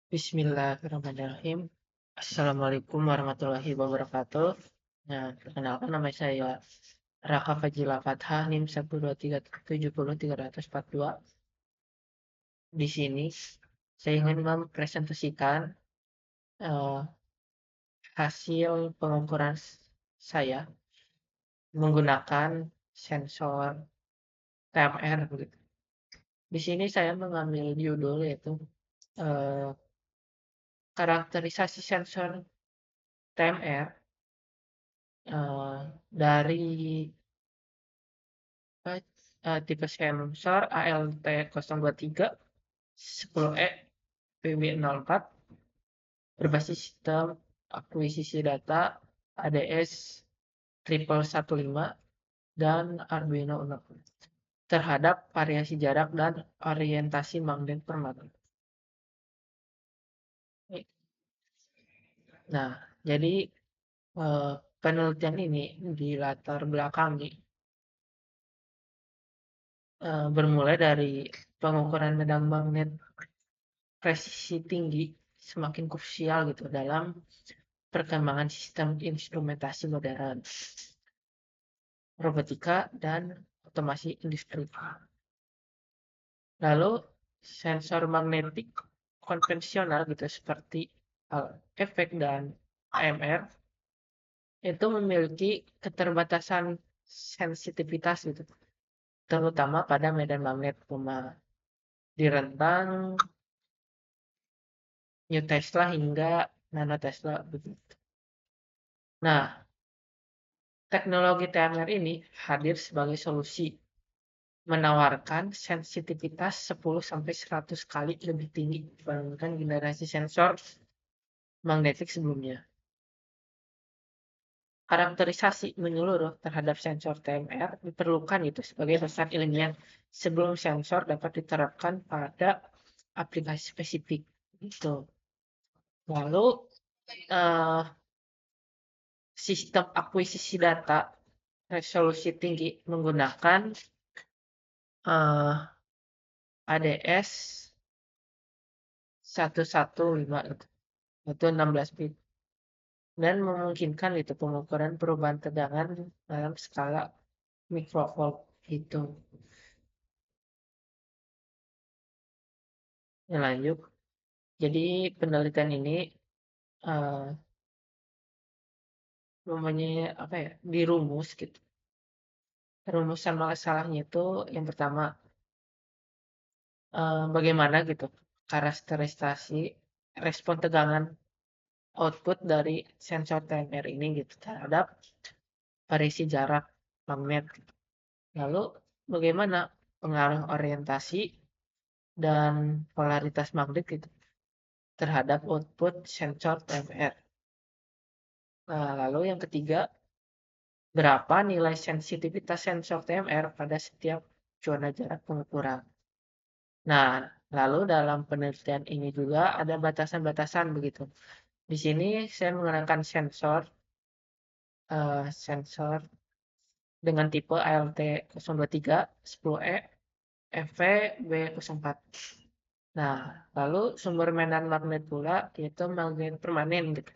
Bismillahirrahmanirrahim. Assalamualaikum warahmatullahi wabarakatuh. Nah, perkenalkan nama saya Raka Fajila Fathah, NIM 123703042. Di sini saya ingin mempresentasikan eh, hasil pengukuran saya menggunakan sensor TMR begitu. Di sini saya mengambil judul yaitu eh, karakterisasi sensor TMR dari tipe sensor ALT023 10E PB04 berbasis sistem akuisisi data ADS triple 15 dan Arduino Uno terhadap variasi jarak dan orientasi magnet permanen. Nah, jadi penelitian ini dilatar belakangi bermulai dari pengukuran medan magnet presisi tinggi semakin krusial gitu dalam perkembangan sistem instrumentasi modern, robotika, dan otomasi industri. Lalu sensor magnetik konvensional gitu seperti efek dan AMR itu memiliki keterbatasan sensitivitas gitu, terutama pada medan magnet lemah di rentang New Tesla hingga Nano Tesla begitu. Nah, teknologi TMR ini hadir sebagai solusi menawarkan sensitivitas 10-100 kali lebih tinggi dibandingkan generasi sensor magnetik sebelumnya. Karakterisasi menyeluruh terhadap sensor TMR diperlukan itu sebagai dasar ilmiah sebelum sensor dapat diterapkan pada aplikasi spesifik. Itu. Lalu eh, sistem akuisisi data resolusi tinggi menggunakan eh, ADS 115 itu 16 bit dan memungkinkan itu pengukuran perubahan tegangan dalam skala mikrovolt itu. Ya, lanjut. Jadi penelitian ini eh, mempunyai apa ya dirumus gitu. Rumusan masalahnya itu yang pertama bagaimana gitu karakterisasi respon tegangan output dari sensor TMR ini gitu terhadap variasi jarak magnet. Lalu bagaimana pengaruh orientasi dan polaritas magnet gitu terhadap output sensor TMR. Nah, lalu yang ketiga, berapa nilai sensitivitas sensor TMR pada setiap zona jarak pengukuran. Nah, lalu dalam penelitian ini juga ada batasan-batasan begitu. Di sini saya menggunakan sensor dengan tipe ALT023 10E FV B04. Nah, lalu sumber medan magnet pula yaitu magnet permanen gitu.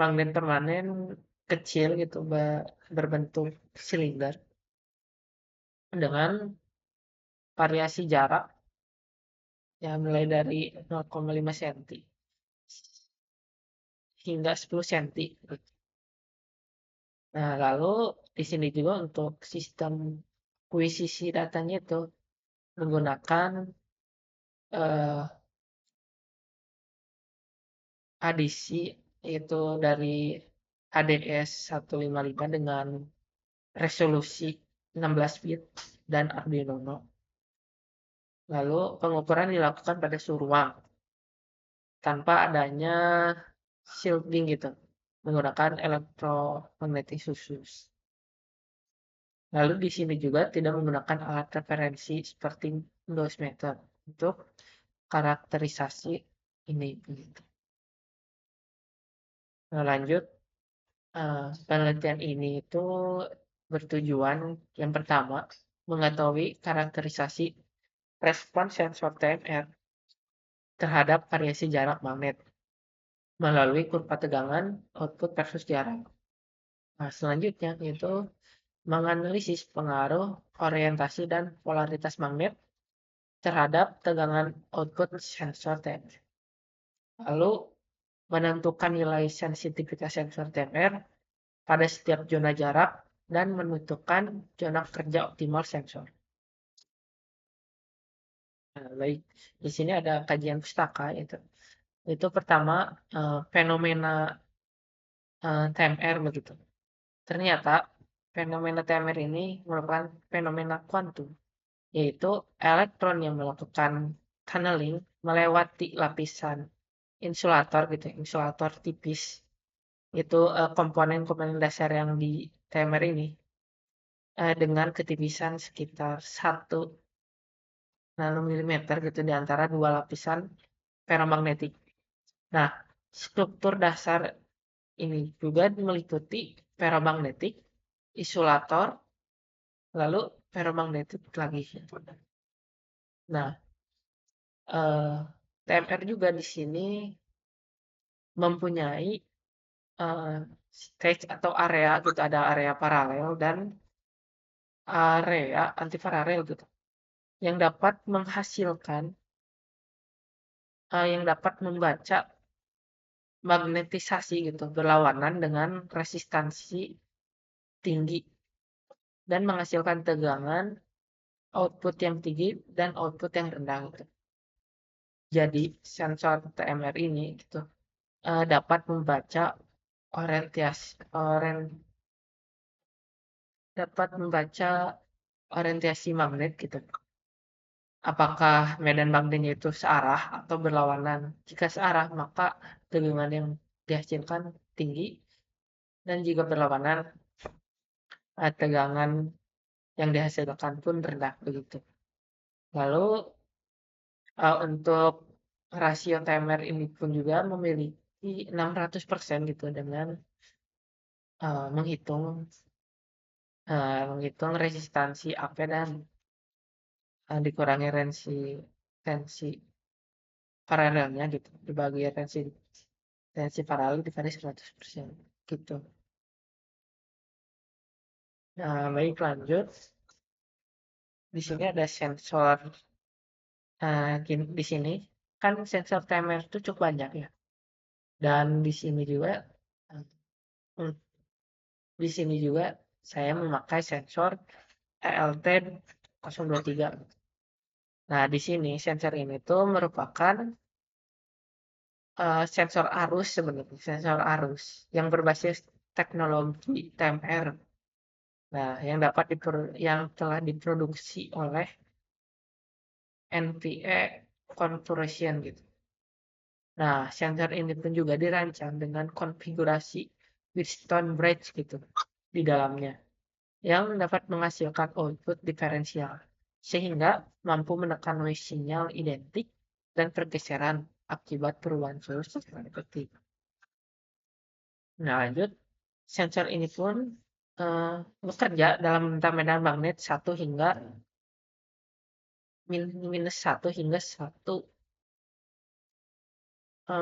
Magnet permanen kecil gitu berbentuk silinder dengan variasi jarak yang mulai dari 0,5 cm hingga 10 cm. Nah, lalu di sini juga untuk sistem akuisisi datanya itu menggunakan eh, adisi yaitu dari HDS 155 dengan resolusi 16 bit dan Arduino Uno. Lalu pengukuran dilakukan pada suhu ruang tanpa adanya shielding gitu, menggunakan elektromagnetik khusus. Lalu di sini juga tidak menggunakan alat referensi seperti dosimeter untuk karakterisasi ini. Gitu. Nah, lanjut, penelitian ini itu bertujuan yang pertama mengetahui karakterisasi respon sensor TMR terhadap variasi jarak magnet melalui kurva tegangan output versus jarak. Nah, selanjutnya yaitu menganalisis pengaruh orientasi dan polaritas magnet terhadap tegangan output sensor TMR. Lalu menentukan nilai sensitivitas sensor TMR pada setiap zona jarak dan menentukan zona kerja optimal sensor. Nah, baik, di sini ada kajian pustaka itu. Itu pertama fenomena TMR begitu. Ternyata fenomena TMR ini merupakan fenomena kuantum, yaitu elektron yang melakukan tunneling melewati lapisan insulator gitu, insulator tipis. Itu komponen-komponen dasar yang di TMR ini dengan ketipisan sekitar 1 nanometer gitu di antara dua lapisan ferromagnetik. Nah, struktur dasar ini juga meliputi ferromagnetik, isolator, lalu ferromagnetik lagi. Nah, TMR juga di sini mempunyai stage atau area gitu, ada area paralel dan area antiparalel gitu, yang dapat menghasilkan, yang dapat membaca magnetisasi gitu, berlawanan dengan resistansi tinggi dan menghasilkan tegangan output yang tinggi dan output yang rendah gitu. Jadi sensor TMR ini gitu dapat membaca orientasi dapat membaca orientasi magnet gitu. Apakah medan magnetnya itu searah atau berlawanan? Jika searah, maka tegangan yang dihasilkan tinggi dan jika berlawanan, tegangan yang dihasilkan pun rendah begitu. Lalu untuk rasio timer ini pun juga memiliki 600% gitu dengan menghitung resistansi AP dan dikurangi tensi paralelnya gitu, dibagi tensi paralel dikali 100% gitu. Nah, baik lanjut. Di sini ada sensor. Di sini kan sensor timer itu cukup banyak ya. Dan di sini juga eh, di sini juga saya memakai sensor ELT023. Nah, di sini sensor ini tuh merupakan sensor arus sebenarnya, sensor arus yang berbasis teknologi TMR. Nah, yang telah diproduksi oleh NVE Corporation gitu. Nah, sensor ini pun juga dirancang dengan konfigurasi Wheatstone Bridge gitu di dalamnya yang dapat menghasilkan output diferensial sehingga mampu menekan noise sinyal identik dan pergeseran akibat perubahan suhu secara efektif. Nah, lanjut, sensor ini pun bekerja dalam bentang medan magnet 1 hingga minus 1 hingga 1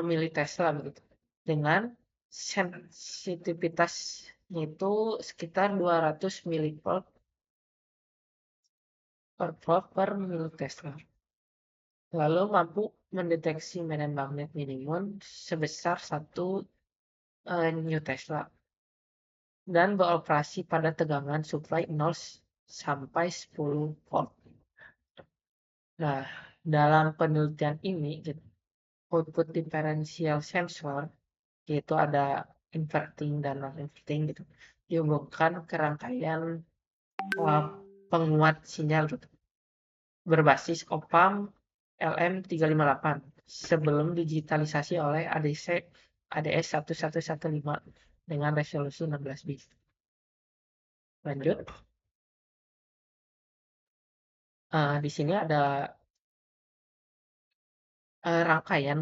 militesla begitu. Dengan sensitivitasnya itu sekitar 200 milivolt per volt per militesla. Lalu mampu mendeteksi medan magnet minimum sebesar 1 New Tesla dan beroperasi pada tegangan supply 0 sampai 10 volt. Nah, dalam penelitian ini output diferensial sensor yaitu ada inverting dan non-inverting gitu dihubungkan ke rangkaian penguat sinyal gitu, berbasis OPAMP LM358 sebelum digitalisasi oleh ADS 1115 dengan resolusi 16 bit. Lanjut. Di sini ada rangkaian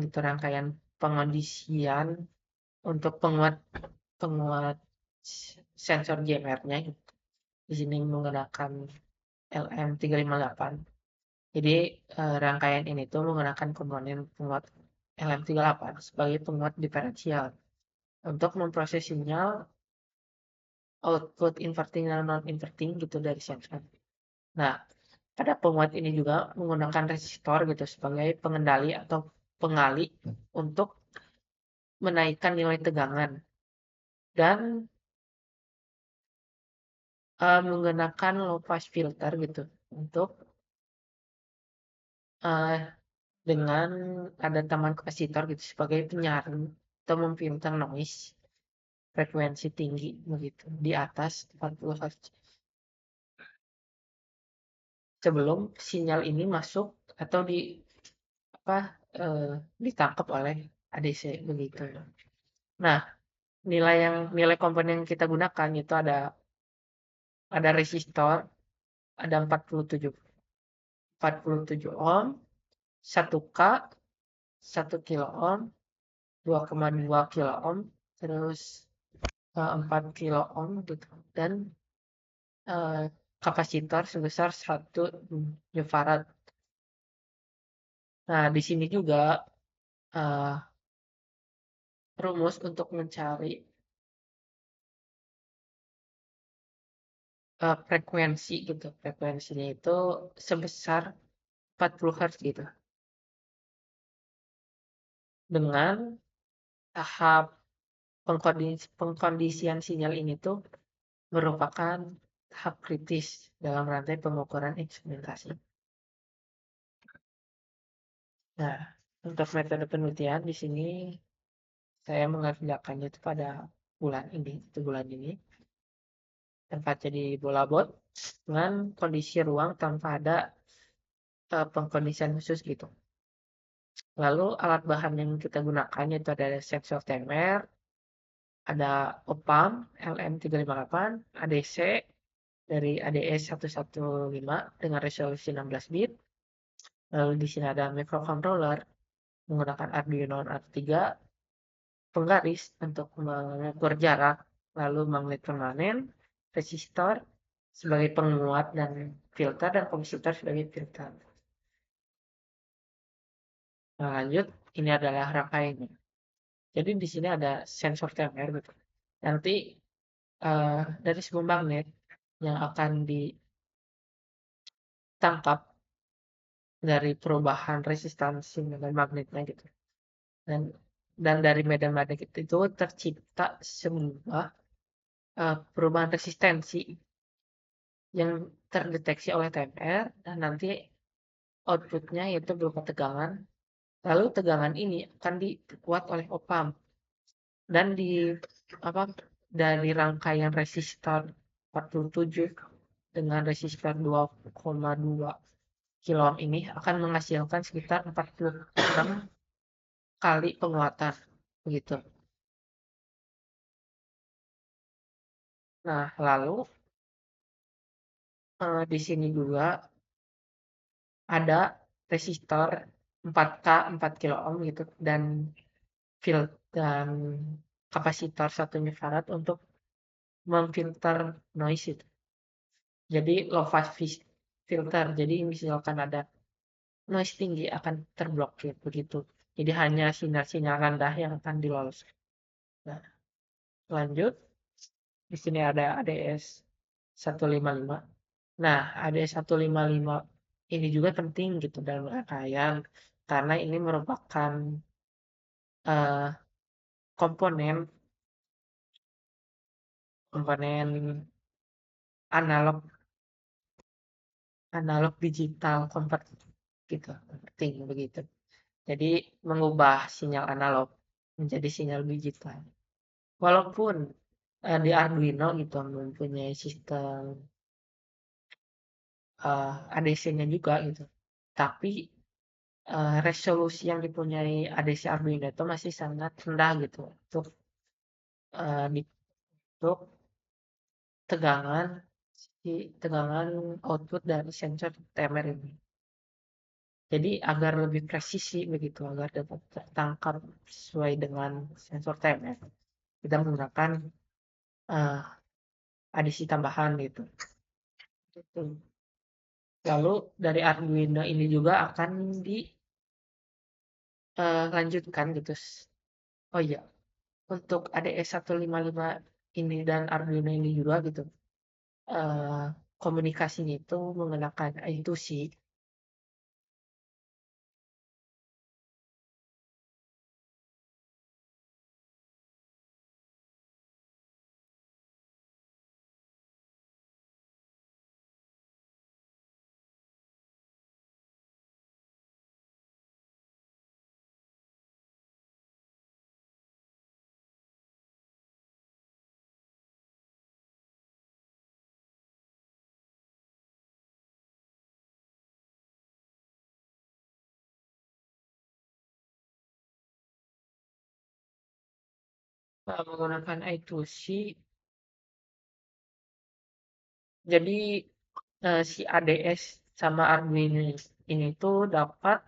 pengondisian untuk penguat sensor JMR-nya gitu. Di sini menggunakan LM358 Jadi rangkaian ini tuh menggunakan komponen penguat LM38 sebagai penguat diferensial untuk memproses sinyal output inverting dan non-inverting gitu dari sensor. Nah, pada penguat ini juga menggunakan resistor gitu sebagai pengendali atau pengali untuk menaikkan nilai tegangan dan menggunakan low pass filter gitu untuk uh, dengan ada taman kapasitor gitu sebagai penyaring atau memfilter noise frekuensi tinggi begitu di atas 40 Hz sebelum sinyal ini masuk atau apa ditangkap oleh ADC begitu. Nah, nilai komponen yang kita gunakan itu ada resistor, ada 47 ohm, 1K, 1 kilo ohm, 2,2 kilo ohm, terus 4 kilo ohm gitu. Dan eh, kapasitor sebesar 1 microfarad. Nah, di sini juga eh, rumus untuk mencari frekuensi gitu. Frekuensinya itu sebesar 40 Hz gitu. Dengan tahap pengkondisian sinyal ini tuh merupakan tahap kritis dalam rantai pengukuran instrumentasi. Nah, untuk metode penelitian di sini saya mengerjakannya itu pada bulan ini, tempatnya di Bolabot dengan kondisi ruang tanpa ada pengkondisian khusus gitu. Lalu alat bahan yang kita gunakan itu ada sensor timer, ada OPAM LM358, ADC dari ADS 115 dengan resolusi 16 bit. Lalu di sini ada microcontroller menggunakan Arduino R3, penggaris untuk mengukur jarak, lalu magnet permanen, resistor sebagai penguat dan filter, dan komputer sebagai filter. Nah, lanjut, ini adalah rangkaiannya. Jadi di sini ada sensor timer gitu. Nanti dari sebuah magnet yang akan ditangkap dari perubahan resistansi medan magnetnya gitu. Dan dari medan magnet itu tercipta sebuah perubahan resistensi yang terdeteksi oleh TMR, dan nanti outputnya yaitu berupa tegangan. Lalu tegangan ini akan diperkuat oleh opamp, dan apa dari rangkaian resistor 47 dengan resistor 2,2 kilo ohm ini akan menghasilkan sekitar 46 kali penguatan begitu. Nah, lalu di sini juga ada resistor 4K 4 kilo ohm gitu, dan dan kapasitor 1 microfarad untuk memfilter noise itu. Jadi low pass filter. Jadi misalkan ada noise tinggi akan terblokir begitu. Jadi hanya sinyal-sinyal rendah yang akan dilolos. Nah, lanjut. Di sini ada ADS 155. Nah, ADS 155 ini juga penting gitu dalam rangkaian karena ini merupakan eh, komponen komponen analog analog digital converter gitu, penting begitu. Jadi mengubah sinyal analog menjadi sinyal digital. Walaupun di Arduino gitu mempunyai sistem ADC-nya juga gitu. Tapi resolusi yang dipunyai ADC Arduino itu masih sangat rendah gitu uh, untuk tegangan tegangan output dari sensor timer ini. Jadi agar lebih presisi begitu, agar dapat tertangkap sesuai dengan sensor timer, kita menggunakan uh, adisi tambahan gitu. Gitu. Lalu dari Arduino ini juga akan dilanjutkan gitu. Oh iya, untuk ADS-155 ini dan Arduino ini juga gitu, eh, komunikasinya itu menggunakan I2C. Menggunakan I2C, jadi si ADS sama Arduino ini tuh dapat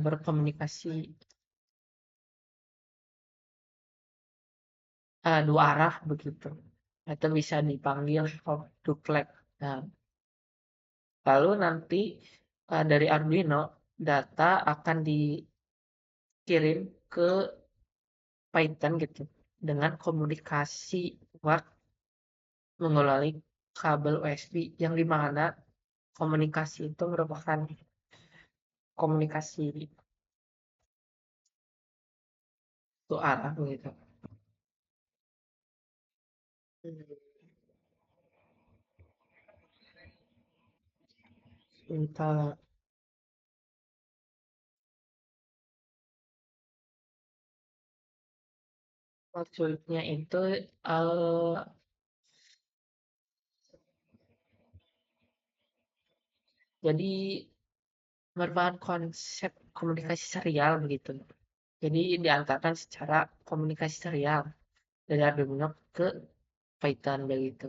berkomunikasi dua arah begitu, atau bisa dipanggil hot duplex. Nah, lalu nanti dari Arduino data akan dikirim ke Python gitu dengan komunikasi lewat melalui kabel USB yang dimana komunikasi itu merupakan komunikasi satu arah begitu. Entah maksudnya itu jadi merupakan konsep komunikasi serial begitu. Jadi diantarkan secara komunikasi serial dari Arduino ke Python begitu.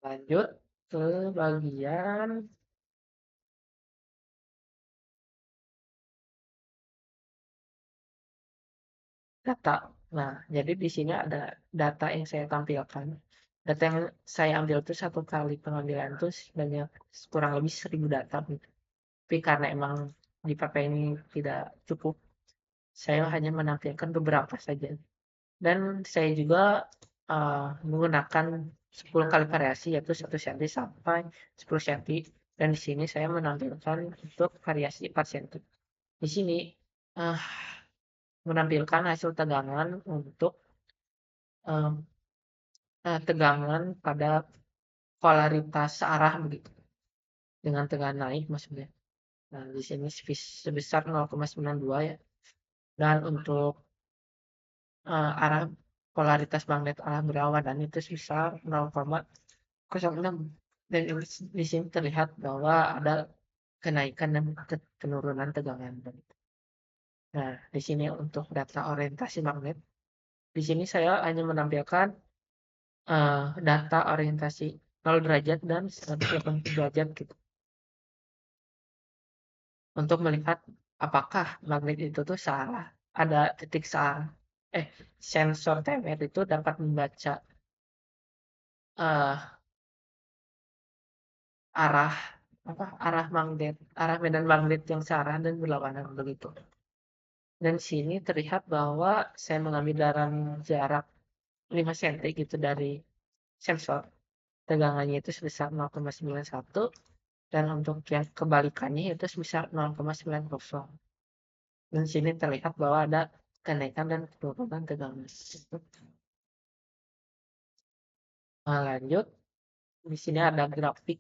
Lanjut ke bagian data. Nah, jadi di sini ada data yang saya tampilkan. Data yang saya ambil itu satu kali pengambilan itu sebanyak kurang lebih 1.000 data gitu. Tapi karena emang di pakai ini tidak cukup, saya hanya menampilkan beberapa saja. Dan saya juga menggunakan 10 kali variasi yaitu 1 cm sampai 10 cm. Dan di sini saya menampilkan untuk variasi 4 cm. Di sini eh, menampilkan hasil tegangan untuk eh, tegangan pada polaritas arah begitu dengan tegangan naik maksudnya. Nah, di sini sebesar 0,92 ya. Dan untuk arah polaritas magnet arah berlawanan itu sebesar 0,06. Dan di sini terlihat bahwa ada kenaikan dan penurunan tegangan. Nah, di sini untuk data orientasi magnet, di sini saya hanya menampilkan data orientasi 0 derajat dan 180 derajat gitu. Untuk melihat apakah magnet itu tuh salah. Ada titik salah. Eh, sensor TMR itu dapat membaca eh, arah arah medan magnet yang searah dan berlawanan begitu. Dan sini terlihat bahwa saya mengambil dalam jarak 5 cm gitu dari sensor. Tegangannya itu sebesar 0,91 dan untuk yang kebalikannya itu sebesar 0,90. Dan sini terlihat bahwa ada kenaikan dan penurunan tegangan. Nah, lanjut, di sini ada grafik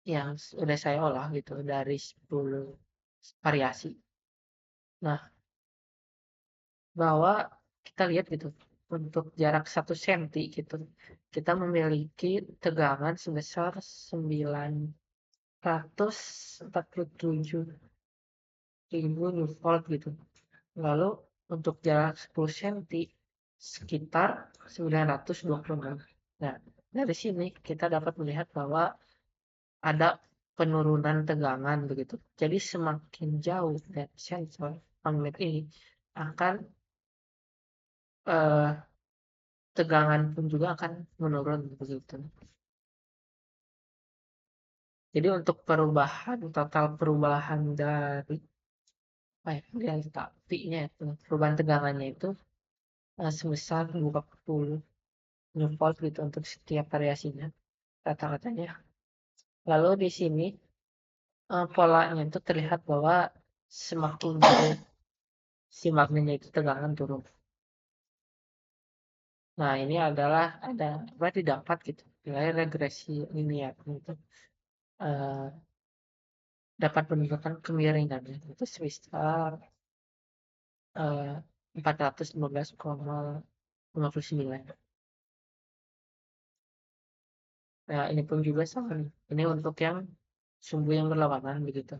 yang sudah saya olah gitu dari 10 variasi. Nah, bahwa kita lihat gitu untuk jarak 1 cm gitu kita memiliki tegangan sebesar 947.000 volt gitu. Lalu untuk jarak 10 cm sekitar 926. Nah, dari sini kita dapat melihat bahwa ada penurunan tegangan begitu. Jadi semakin jauh dari sensor magnet ini akan eee, tegangan pun juga akan menurun begitu. Jadi untuk total perubahan dari apa ya, delta P-nya itu, perubahan tegangannya itu sebesar 20 newvolt gitu untuk setiap variasinya rata-ratanya. Lalu di sini polanya itu terlihat bahwa semakin jauh si magnetnya itu tegangan turun. Nah ini adalah apa didapat gitu nilai regresi linear gitu. eh, Dapat menunjukkan kemiringannya itu sebesar 415,59. Nah, ini pun juga sama nih. Ini untuk yang sumbu yang berlawanan begitu.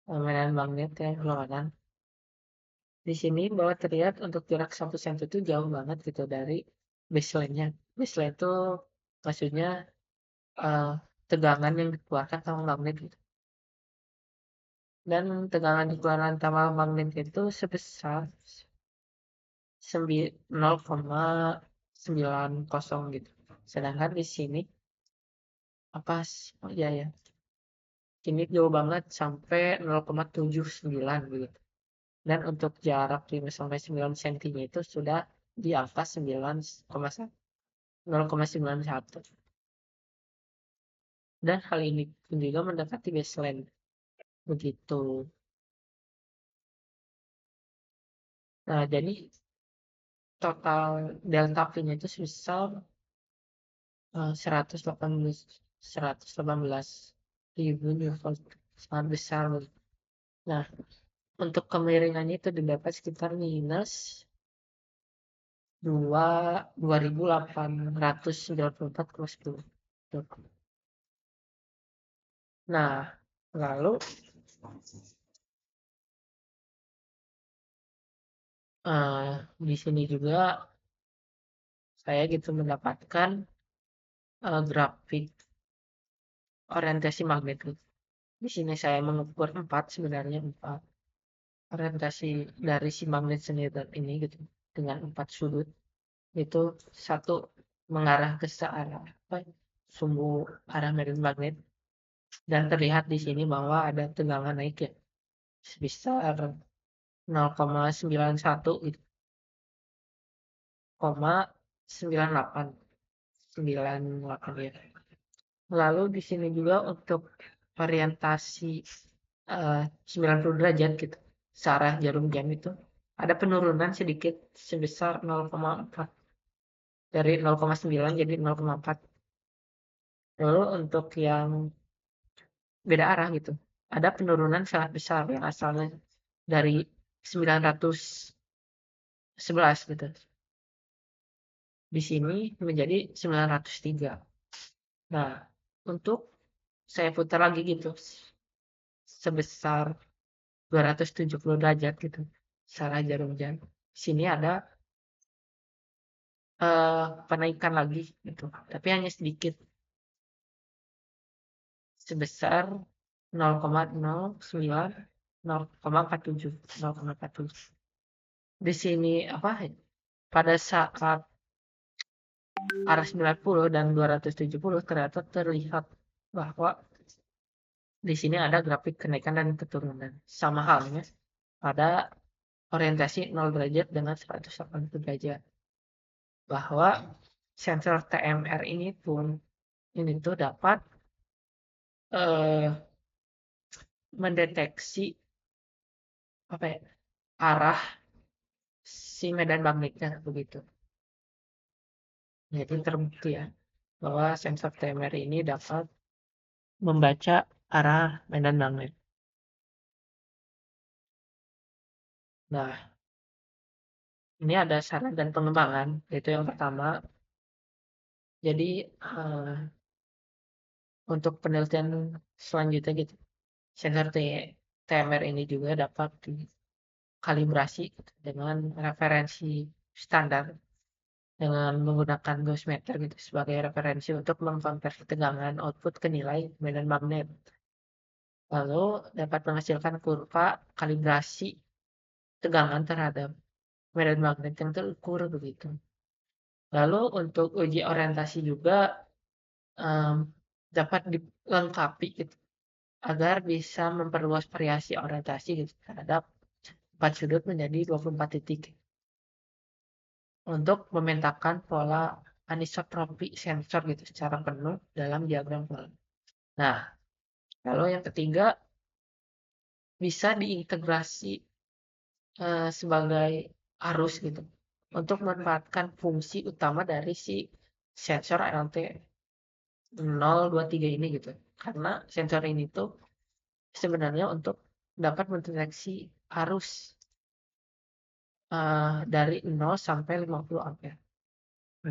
Medan magnet yang berlawanan. Di sini bahwa terlihat untuk jarak 1 cm itu jauh banget gitu dari baseline-nya. Baseline itu maksudnya eh, tegangan yang dikeluarkan sama magnet gitu. Dan tegangan dikeluarkan sama magnet itu sebesar 0,90 gitu. Sedangkan di sini apa oh iya ya. Ini jauh banget sampai 0,79 gitu. Dan untuk jarak 5 sampai 9 cm itu sudah di angka 0,91. Dan hal ini pun juga mendekati baseline. Begitu. Nah, jadi total delta P-nya itu sebesar 118 newton. Sangat besar. Nah, untuk kemiringannya itu didapat sekitar minus 2894,10. Nah, lalu di sini juga saya gitu mendapatkan grafik orientasi magnet. Di sini saya mengukur 4 sebenarnya 4 orientasi dari si magnet sendiri ini gitu dengan 4 sudut itu satu mengarah ke searah apa sumbu arah medan magnet dan terlihat di sini bahwa ada tegangan naik ya sebesar 0,91 gitu, 0,9898 ya. Lalu di sini juga untuk orientasi 90 derajat gitu. Searah jarum jam itu ada penurunan sedikit sebesar 0,4 dari 0,9 jadi 0,4. Lalu untuk yang beda arah gitu, ada penurunan sangat besar yang asalnya dari 911 gitu. Di sini menjadi 903. Nah, untuk saya putar lagi gitu sebesar 270 derajat gitu. Salah jarum jam. Sini ada penaikan lagi gitu. Tapi hanya sedikit sebesar 0,09 0,47 0,47. Di sini apa pada saat arah 90 dan 270 ternyata terlihat bahwa di sini ada grafik kenaikan dan keturunan. Sama halnya pada orientasi 0 derajat dengan 180 derajat. Bahwa sensor TMR ini pun ini tuh dapat eh, mendeteksi apa ya, arah si medan magnetnya begitu. Jadi terbukti ya bahwa sensor TMR ini dapat membaca arah medan magnet. Nah, ini ada syarat dan pengembangan, yaitu yang pertama, jadi untuk penelitian selanjutnya gitu, sensor TMR ini juga dapat dikalibrasi gitu, dengan referensi standar dengan menggunakan Gauss meter gitu sebagai referensi untuk mengkonversi tegangan output ke nilai medan magnet. Lalu dapat menghasilkan kurva kalibrasi tegangan terhadap medan magnet yang terukur begitu. Lalu untuk uji orientasi juga em, dapat dilengkapi gitu agar bisa memperluas variasi orientasi gitu terhadap empat sudut menjadi 24 titik untuk memetakan pola anisotropi sensor gitu secara penuh dalam diagram pola. Nah, kalau yang ketiga bisa diintegrasi sebagai arus gitu untuk memanfaatkan fungsi utama dari si sensor LT 023 ini gitu. Karena sensor ini tuh sebenarnya untuk dapat mendeteksi arus dari 0 sampai 50 ampere.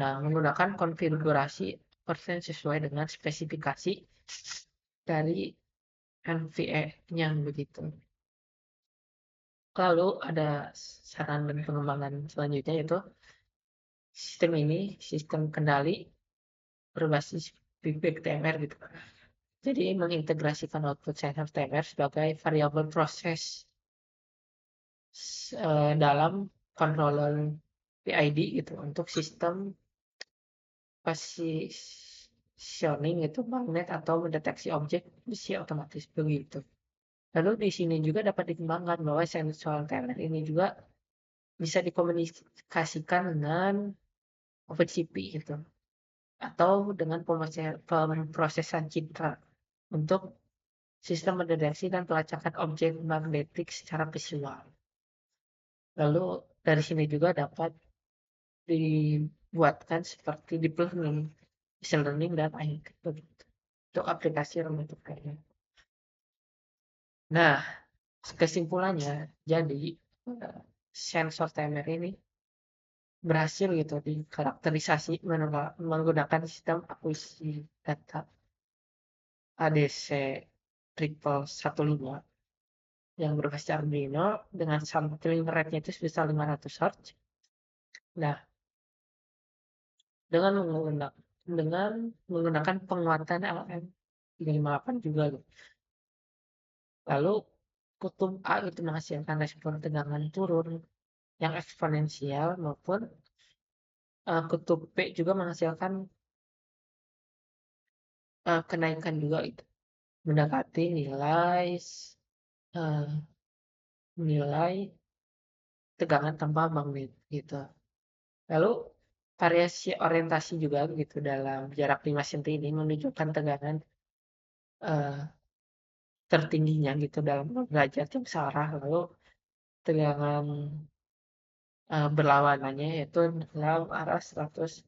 Nah, menggunakan konfigurasi persen sesuai dengan spesifikasi dari NVE-nya begitu. Lalu ada saran dan pengembangan selanjutnya yaitu sistem ini sistem kendali berbasis feedback TMR gitu. Jadi mengintegrasikan output sensor TMR sebagai variabel proses dalam controller PID gitu untuk sistem positioning itu magnet atau mendeteksi objek besi otomatis begitu. Lalu di sini juga dapat dikembangkan bahwa sensor TMR ini juga bisa dikomunikasikan dengan OpenCP gitu atau dengan pemrosesan citra untuk sistem mendeteksi dan pelacakan objek magnetik secara visual. Lalu dari sini juga dapat dibuatkan seperti deep learning, machine learning, dan AI begitu untuk aplikasi remote kayaknya. Nah, kesimpulannya, jadi sensor timer ini berhasil gitu dikarakterisasi menggunakan sistem akuisisi data ADC triple 15 yang berbasis Arduino dengan sampling rate-nya itu sebesar 500 Hz. Nah, dengan menggunakan penguatan LM358 juga loh. Lalu kutub A itu menghasilkan respon tegangan turun yang eksponensial maupun kutub P juga menghasilkan kenaikan juga itu mendekati uh, nilai tegangan tanpa magnet gitu. Lalu variasi orientasi juga gitu dalam jarak 5 cm ini menunjukkan tegangan uh, tertingginya gitu dalam derajat yang searah. Lalu tegangan berlawanannya yaitu dalam arah 180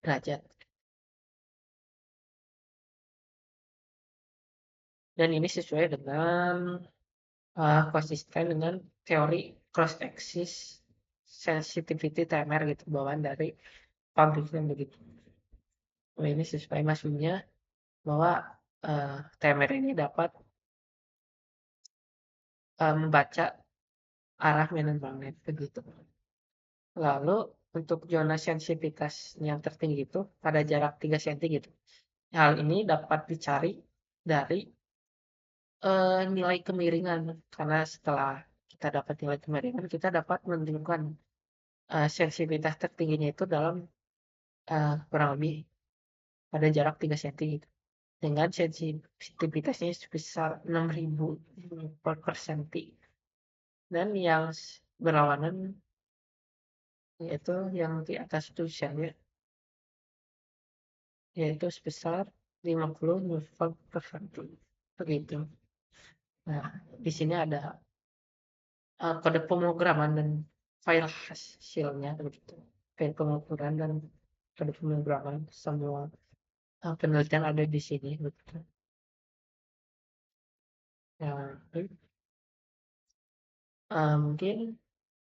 derajat. Dan ini sesuai dengan konsisten dengan teori cross axis sensitivity timer gitu bawaan dari pabriknya begitu. Nah, ini sesuai maksudnya bahwa timer ini dapat membaca arah medan magnet begitu. Lalu untuk zona sensitivitas yang tertinggi itu pada jarak 3 cm gitu. Hal ini dapat dicari dari nilai kemiringan karena setelah kita dapat nilai kemiringan kita dapat menentukan sensitivitas tertingginya itu dalam kurang lebih pada jarak 3 cm gitu. Dengan sensitivitasnya sebesar 6.000 per cm. Dan yang berlawanan yaitu yang di atas itu ya, yaitu sebesar 50 mV per cm. Begitu. Nah, di sini ada kode pemrograman dan file hasilnya begitu. File pengukuran dan kode pemrograman semua penelitian ada di sini begitu. Ya, mungkin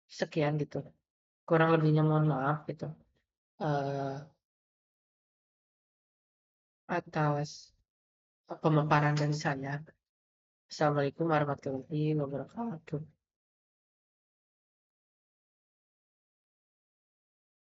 sekian gitu. Kurang lebihnya mohon maaf gitu. eh, Atas pemaparan dari saya. Assalamualaikum warahmatullahi wabarakatuh.